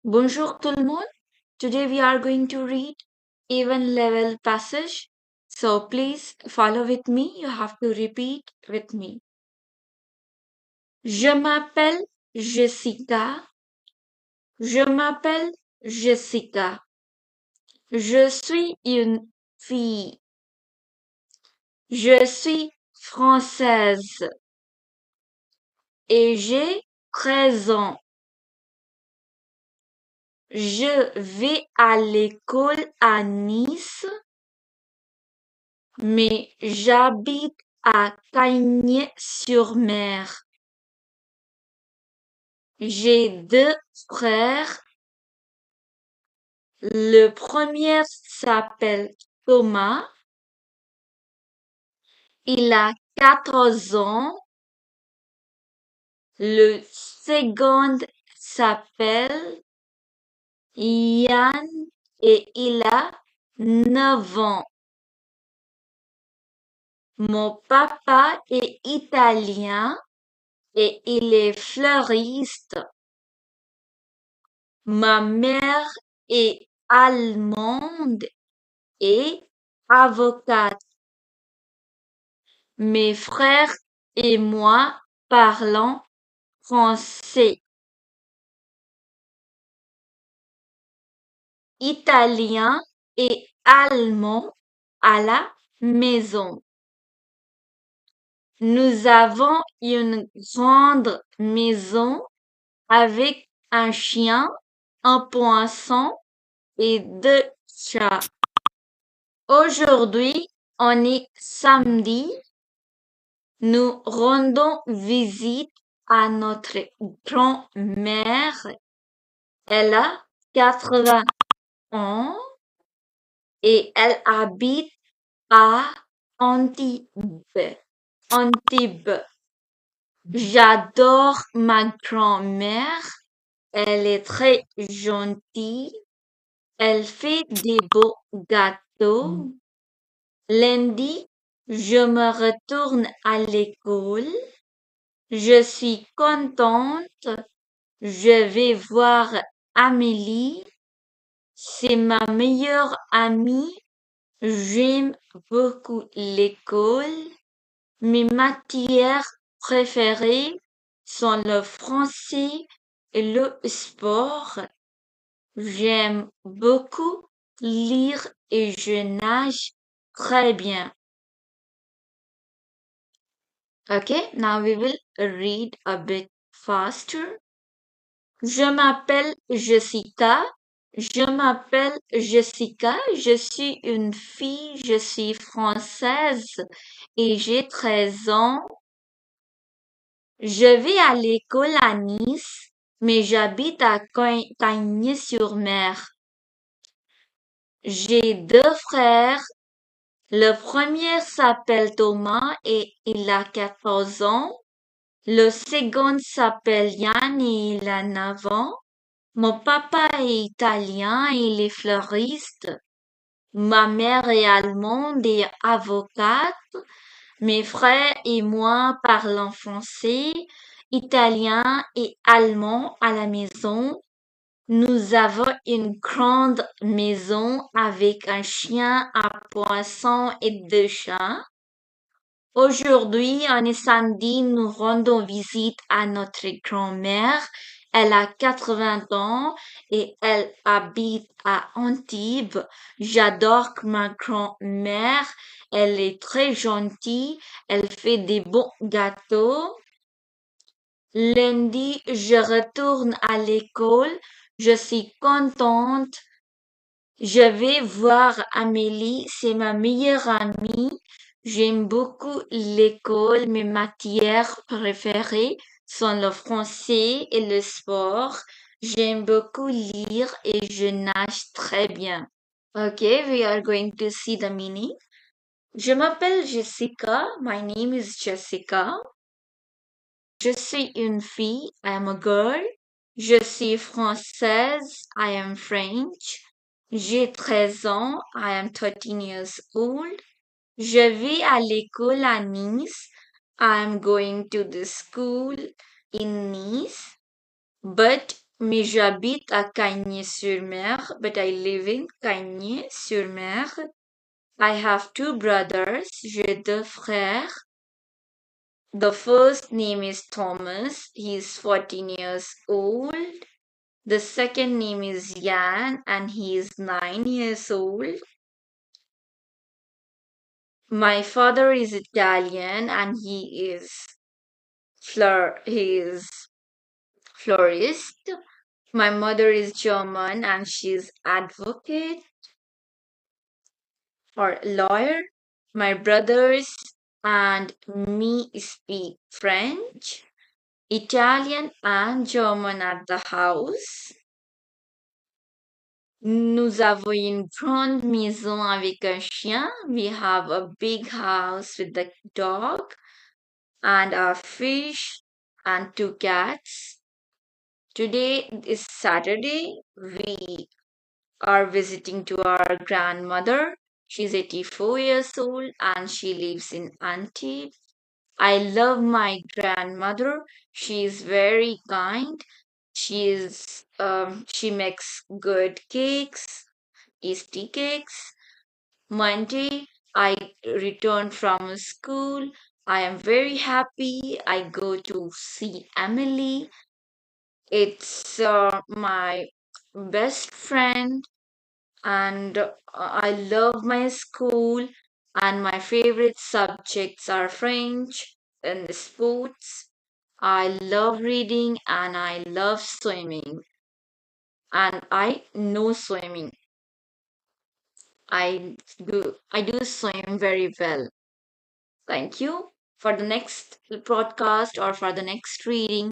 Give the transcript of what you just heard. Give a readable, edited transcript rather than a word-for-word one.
Bonjour tout le monde. Today we are going to read even level passage. So please follow with me. You have to repeat with me. Je m'appelle Jessica. Je m'appelle Jessica. Je suis une fille. Je suis française et j'ai 13 ans. Je vais à l'école à Nice, mais j'habite à Cagnes-sur-Mer. J'ai deux frères. Le premier s'appelle Thomas. Il a 14 ans. Le second s'appelle Yann et il a 9 ans. Mon papa est italien et il est fleuriste. Ma mère est allemande et avocate. Mes frères et moi parlons français, italien et allemand à la maison. Nous avons une grande maison avec un chien, un poisson et deux chats. Aujourd'hui, on est samedi. Nous rendons visite à notre grand-mère. Elle a 80 ans et elle habite à Antibes. Antibes. J'adore ma grand-mère. Elle est très gentille. Elle fait des beaux gâteaux. Lundi, je me retourne à l'école. Je suis contente. Je vais voir Amélie. C'est ma meilleure amie. J'aime beaucoup l'école. Mes matières préférées sont le français et le sport. J'aime beaucoup lire et je nage très bien. Okay, now we will read a bit faster. Je m'appelle Jessica. Je m'appelle Jessica. Je suis une fille. Je suis française et j'ai 13 ans. Je vais à l'école à Nice, mais j'habite à Cagnes-sur-Mer. J'ai deux frères. Le premier s'appelle Thomas et il a 14 ans. Le second s'appelle Yann et il a 9 ans. Mon papa est italien et il est fleuriste. Ma mère est allemande et avocate. Mes frères et moi parlons français, italien et allemand à la maison. Nous avons une grande maison avec un chien, un poisson et deux chats. Aujourd'hui, on est samedi, nous rendons visite à notre grand-mère. Elle a 80 ans et elle habite à Antibes. J'adore ma grand-mère. Elle est très gentille. Elle fait des bons gâteaux. Lundi, je retourne à l'école. Je suis contente. Je vais voir Amélie, c'est ma meilleure amie. J'aime beaucoup l'école. Mes matières préférées sont le français et le sport. J'aime beaucoup lire et je nage très bien. Okay, we are going to see the meaning. Je m'appelle Jessica. My name is Jessica. Je suis une fille. I am a girl. Je suis française. I am French. J'ai 13 ans. I am 13 years old. Je vais à l'école à Nice. I am going to the school in Nice. But Mais j'habite à Cagny-sur-Mer, but I live in Cagny-sur-Mer. I have two brothers. J'ai deux frères. The first name is Thomas. He's 14 years old. The second name is Jan and he is 9 years old. My father is Italian and he is florist. My mother is German and she's advocate or lawyer. My brothers and me speak French, Italian and German at the house. Nous avons une grande maison avec un chien. We have a big house with the dog and a fish and two cats. Today is Saturday. We are visiting to our grandmother. She's 84 years old and she lives in Antibes. I love my grandmother. She is very kind. She makes good cakes, tasty cakes. Monday, I return from school. I am very happy. I go to see Emily. It's my best friend, and I love my school. And my favorite subjects are French and sports. I love reading and I love swimming. And I know swimming. I do swim very well. Thank you. For the next podcast or for the next reading,